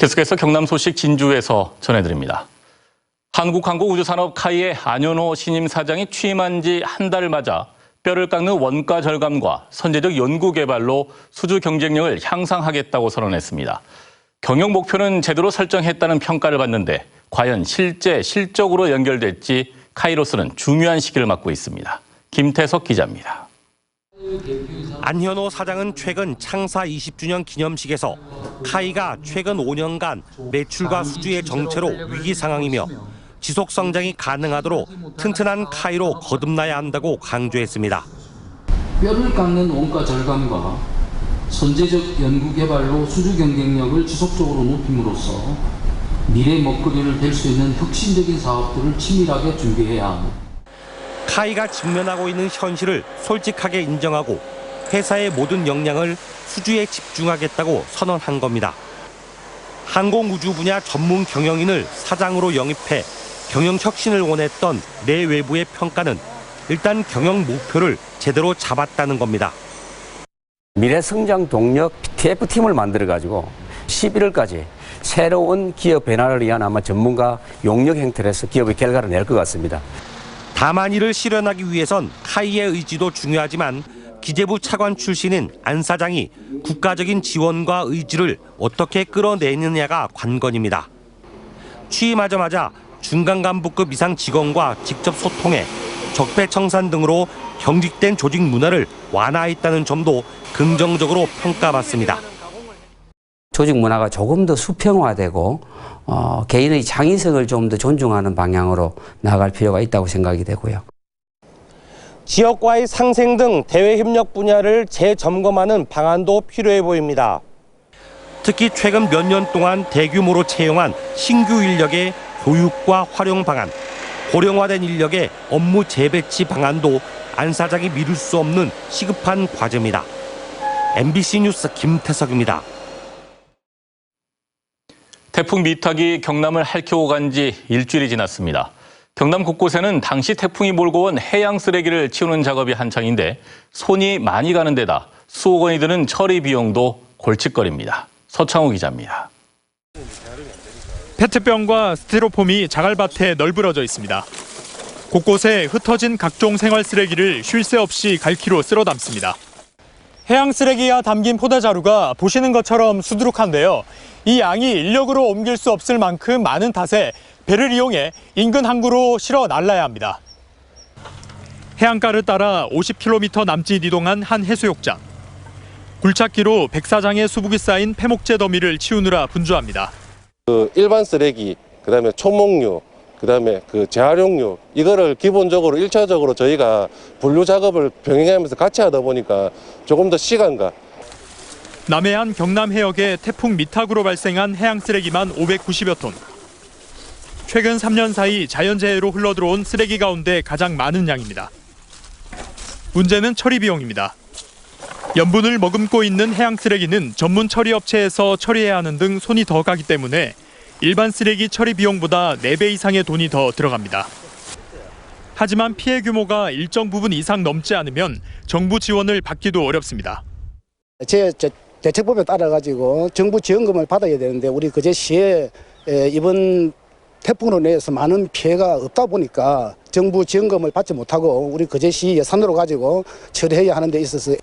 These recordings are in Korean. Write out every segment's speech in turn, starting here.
계속해서 경남 소식 진주에서 전해드립니다. 한국항공우주산업 카이의 안현호 신임 사장이 취임한 지 한 달을 맞아 뼈를 깎는 원가 절감과 선제적 연구 개발로 수주 경쟁력을 향상하겠다고 선언했습니다. 경영 목표는 제대로 설정했다는 평가를 받는데 과연 실제 실적으로 연결될지 카이로서는 중요한 시기를 맞고 있습니다. 김태석 기자입니다. 안현호 사장은 최근 창사 20주년 기념식에서 카이가 최근 5년간 매출과 수주의 정체로 위기 상황이며 지속 성장이 가능하도록 튼튼한 카이로 거듭나야 한다고 강조했습니다. 뼈를 깎는 원가 절감과 선제적 연구 개발로 수주 경쟁력을 지속적으로 높임으로써 미래 먹거리를 될 수 있는 혁신적인 사업들을 치밀하게 준비해야 합니다. 카이가 직면하고 있는 현실을 솔직하게 인정하고 회사의 모든 역량을 수주에 집중하겠다고 선언한 겁니다. 항공우주 분야 전문 경영인을 사장으로 영입해 경영 혁신을 원했던 내외부의 평가는 일단 경영 목표를 제대로 잡았다는 겁니다. 미래 성장 동력 TF팀을 만들어가지고 11월까지 새로운 기업 변화를 위한 아마 전문가 용역 행태를 해서 기업의 결과를 낼 것 같습니다. 다만 이를 실현하기 위해선 카이의 의지도 중요하지만 기재부 차관 출신인 안 사장이 국가적인 지원과 의지를 어떻게 끌어내느냐가 관건입니다. 취임하자마자 중간 간부급 이상 직원과 직접 소통해 적폐청산 등으로 경직된 조직 문화를 완화했다는 점도 긍정적으로 평가받습니다. 조직 문화가 조금 더 수평화되고 개인의 창의성을 좀 더 존중하는 방향으로 나아갈 필요가 있다고 생각이 되고요. 지역과의 상생 등 대외 협력 분야를 재점검하는 방안도 필요해 보입니다. 특히 최근 몇 년 동안 대규모로 채용한 신규 인력의 교육과 활용 방안, 고령화된 인력의 업무 재배치 방안도 안 사장이 미룰 수 없는 시급한 과제입니다. MBC 뉴스 김태석입니다. 태풍 미탁이 경남을 핥히고 간 지 일주일이 지났습니다. 경남 곳곳에는 당시 태풍이 몰고 온 해양 쓰레기를 치우는 작업이 한창인데 손이 많이 가는 데다 수억 원이 드는 처리 비용도 골칫거리입니다. 서창호 기자입니다. 페트병과 스티로폼이 자갈밭에 널브러져 있습니다. 곳곳에 흩어진 각종 생활 쓰레기를 쉴 새 없이 갈퀴로 쓸어 담습니다. 해양 쓰레기가 담긴 포대자루가 보시는 것처럼 수두룩한데요. 이 양이 인력으로 옮길 수 없을 만큼 많은 탓에 배를 이용해 인근 항구로 실어 날라야 합니다. 해안가를 따라 50km 남짓 이동한 한 해수욕장. 굴착기로 104장의 수북이 쌓인 폐목재 더미를 치우느라 분주합니다. 일반 쓰레기, 그다음에 초목류, 그다음에 재활용류 이거를 기본적으로 1차적으로 저희가 분류 작업을 병행하면서 같이 하다 보니까 조금 더 시간과 남해안 경남 해역에 태풍 미탁으로 발생한 해양 쓰레기만 590여 톤. 최근 3년 사이 자연재해로 흘러들어온 쓰레기 가운데 가장 많은 양입니다. 문제는 처리 비용입니다. 염분을 머금고 있는 해양 쓰레기는 전문 처리 업체에서 처리해야 하는 등 손이 더 가기 때문에 일반 쓰레기 처리 비용보다 4배 이상의 돈이 더 들어갑니다. 하지만 피해 규모가 일정 부분 이상 넘지 않으면 정부 지원을 받기도 어렵습니다. 제 대책법에 따라가지고 정부 지원금을 받아야 되는데 우리 그제시에 이번 태풍으로 인해서 많은 피해가 없다 보니까 정부 지원금을 받지 못하고 우리 그제시 예산으로 가지고 처리해야 하는 데 있어서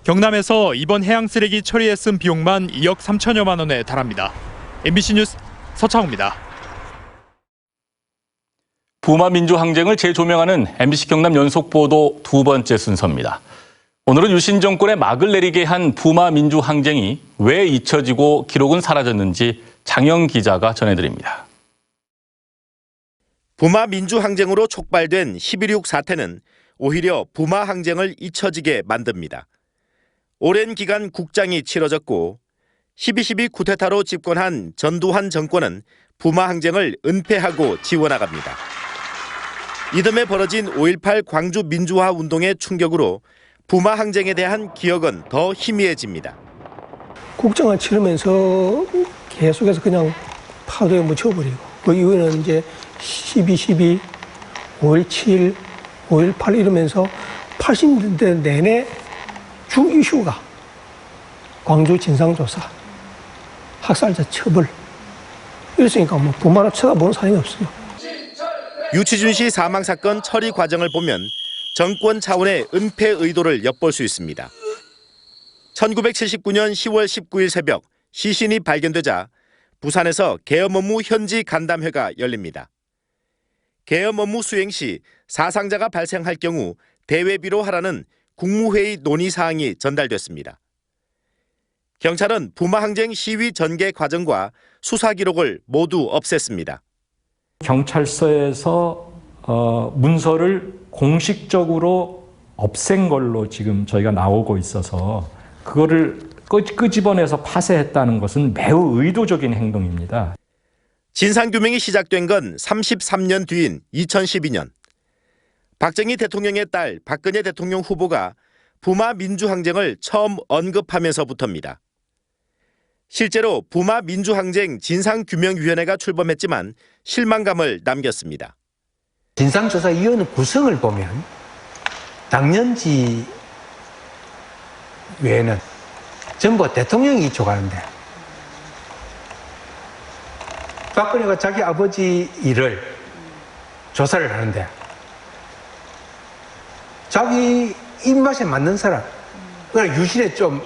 경남에서 이번 해양 쓰레기 처리에 쓴 비용만 2억 3천여만 원에 달합니다. MBC 뉴스 서창호입니다. 부마 민주항쟁을 재조명하는 MBC 경남 연속보도 두 번째 순서입니다. 오늘은 유신 정권의 막을 내리게 한 부마 민주항쟁이 왜 잊혀지고 기록은 사라졌는지 장영 기자가 전해드립니다. 부마 민주항쟁으로 촉발된 11.6 사태는 오히려 부마 항쟁을 잊혀지게 만듭니다. 오랜 기간 국장이 치러졌고 12.12 쿠데타로 집권한 전두환 정권은 부마 항쟁을 은폐하고 지워나갑니다. 이듬해 벌어진 5.18 광주 민주화 운동의 충격으로 부마 항쟁에 대한 기억은 더 희미해집니다. 국정을 치르면서 계속해서 그냥 파도에 묻혀버리고 그 이후에는 이제 12.12, 5.17, 5.18 이러면서 80년대 내내 주 이슈가 광주 진상조사, 학살자 처벌. 이랬으니까 뭐 부마를 쳐다보는 사람이 없어요. 유치준 씨 사망 사건 처리 과정을 보면 정권 차원의 은폐 의도를 엿볼 수 있습니다. 1979년 10월 19일 새벽 시신이 발견되자 부산에서 계엄 업무 현지 간담회가 열립니다. 계엄 업무 수행 시 사상자가 발생할 경우 대외비로 하라는 국무회의 논의 사항이 전달됐습니다. 경찰은 부마 항쟁 시위 전개 과정과 수사 기록을 모두 없앴습니다. 경찰서에서 문서를 공식적으로 없앤 걸로 지금 저희가 나오고 있어서 그거를 끄집어내서 파쇄했다는 것은 매우 의도적인 행동입니다. 진상규명이 시작된 건 33년 뒤인 2012년. 박정희 대통령의 딸 박근혜 대통령 후보가 부마 민주항쟁을 처음 언급하면서부터입니다. 실제로 부마 민주항쟁 진상규명위원회가 출범했지만 실망감을 남겼습니다. 진상조사위원회 구성을 보면 당연지 외에는 전부 대통령이 조가는데 박근혜가 자기 아버지 일을 조사를 하는데 자기 입맛에 맞는 사람, 그러니까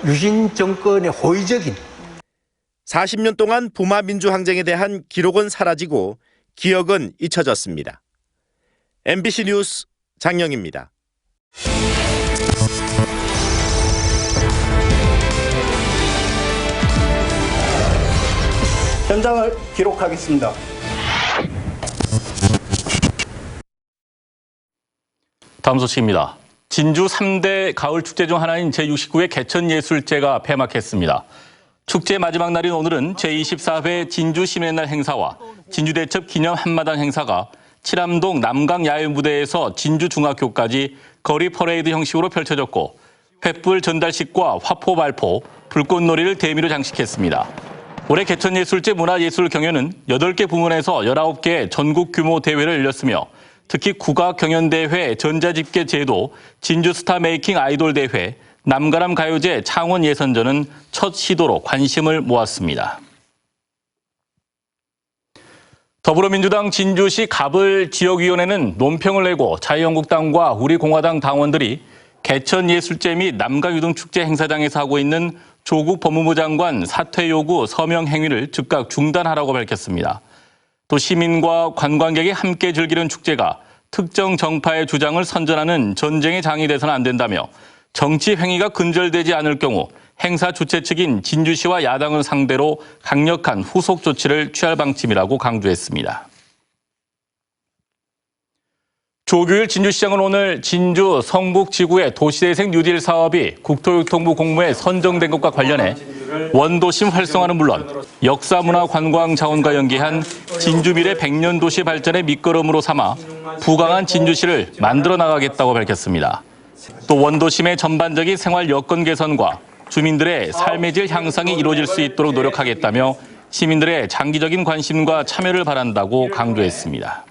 유신 정권의 호의적인 40년 동안 부마 민주항쟁에 대한 기록은 사라지고 기억은 잊혀졌습니다. MBC 뉴스 장영입니다. 현장을 기록하겠습니다. 다음 소식입니다. 진주 3대 가을 축제 중 하나인 제69회 개천예술제가 폐막했습니다. 축제 마지막 날인 오늘은 제24회 진주시민의 날 행사와 진주대첩 기념 한마당 행사가 칠암동 남강야외무대에서 진주중학교까지 거리 퍼레이드 형식으로 펼쳐졌고 횃불 전달식과 화포 발포, 불꽃놀이를 대미로 장식했습니다. 올해 개천예술제 문화예술 경연은 8개 부문에서 19개의 전국 규모 대회를 열렸으며 특히 국악경연대회, 전자집계제도, 진주스타 메이킹 아이돌 대회, 남가람 가요제 창원 예선전은 첫 시도로 관심을 모았습니다. 더불어민주당 진주시 갑을 지역위원회는 논평을 내고 자유한국당과 우리공화당 당원들이 개천예술제 및 남가유등축제 행사장에서 하고 있는 조국 법무부 장관 사퇴 요구 서명 행위를 즉각 중단하라고 밝혔습니다. 또 시민과 관광객이 함께 즐기는 축제가 특정 정파의 주장을 선전하는 전쟁의 장이 돼서는 안 된다며 정치 행위가 근절되지 않을 경우 행사 주최 측인 진주시와 야당을 상대로 강력한 후속 조치를 취할 방침이라고 강조했습니다. 조규일 진주시장은 오늘 진주 성북지구의 도시재생 뉴딜 사업이 국토교통부 공모에 선정된 것과 관련해 원도심 활성화는 물론 역사문화관광자원과 연계한 진주미래 100년 도시 발전의 밑거름으로 삼아 부강한 진주시를 만들어 나가겠다고 밝혔습니다. 또 원도심의 전반적인 생활 여건 개선과 주민들의 삶의 질 향상이 이루어질 수 있도록 노력하겠다며 시민들의 장기적인 관심과 참여를 바란다고 강조했습니다.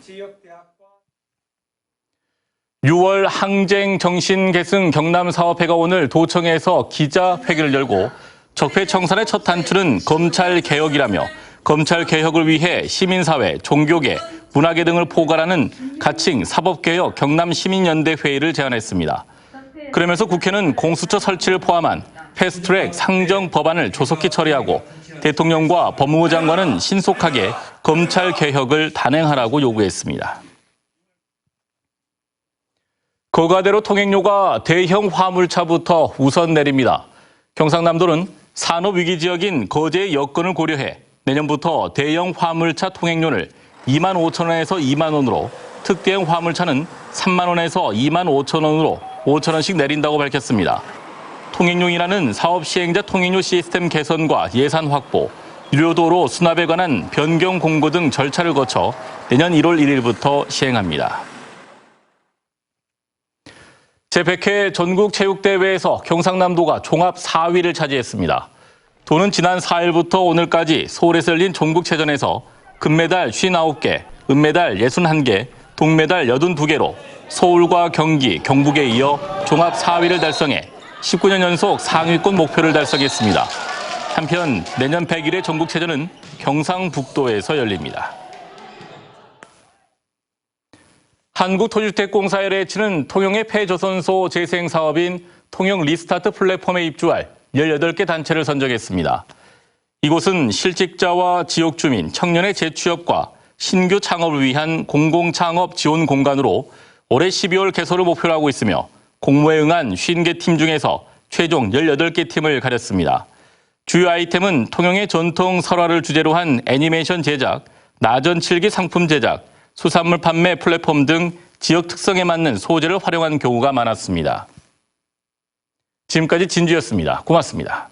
6월 항쟁 정신 계승 경남사업회가 오늘 도청에서 기자회견을 열고 적폐청산의 첫 단추는 검찰개혁이라며 검찰개혁을 위해 시민사회, 종교계, 문화계 등을 포괄하는 가칭 사법개혁 경남시민연대 회의를 제안했습니다. 그러면서 국회는 공수처 설치를 포함한 패스트트랙 상정 법안을 조속히 처리하고 대통령과 법무부 장관은 신속하게 검찰개혁을 단행하라고 요구했습니다. 거가대로 통행료가 대형 화물차부터 우선 내립니다. 경상남도는 산업위기 지역인 거제의 여건을 고려해 내년부터 대형 화물차 통행료를 2만 5천 원에서 2만 원으로, 특대형 화물차는 3만 원에서 2만 5천 원으로 5천 원씩 내린다고 밝혔습니다. 통행료인하는 사업 시행자 통행료 시스템 개선과 예산 확보, 유료도로 수납에 관한 변경 공고 등 절차를 거쳐 내년 1월 1일부터 시행합니다. 제100회 전국체육대회에서 경상남도가 종합 4위를 차지했습니다. 도는 지난 4일부터 오늘까지 서울에서 열린 전국체전에서 금메달 59개, 은메달 61개, 동메달 82개로 서울과 경기, 경북에 이어 종합 4위를 달성해 19년 연속 상위권 목표를 달성했습니다. 한편 내년 100일의 전국체전은 경상북도에서 열립니다. 한국토지주택공사의 LH는 통영의 폐조선소 재생 사업인 통영 리스타트 플랫폼에 입주할 18개 단체를 선정했습니다. 이곳은 실직자와 지역 주민, 청년의 재취업과 신규 창업을 위한 공공창업 지원 공간으로 올해 12월 개소를 목표로 하고 있으며 공모에 응한 50개 팀 중에서 최종 18개 팀을 가렸습니다. 주요 아이템은 통영의 전통 설화를 주제로 한 애니메이션 제작, 나전칠기 상품 제작, 수산물 판매 플랫폼 등 지역 특성에 맞는 소재를 활용한 경우가 많았습니다. 지금까지 진주였습니다. 고맙습니다.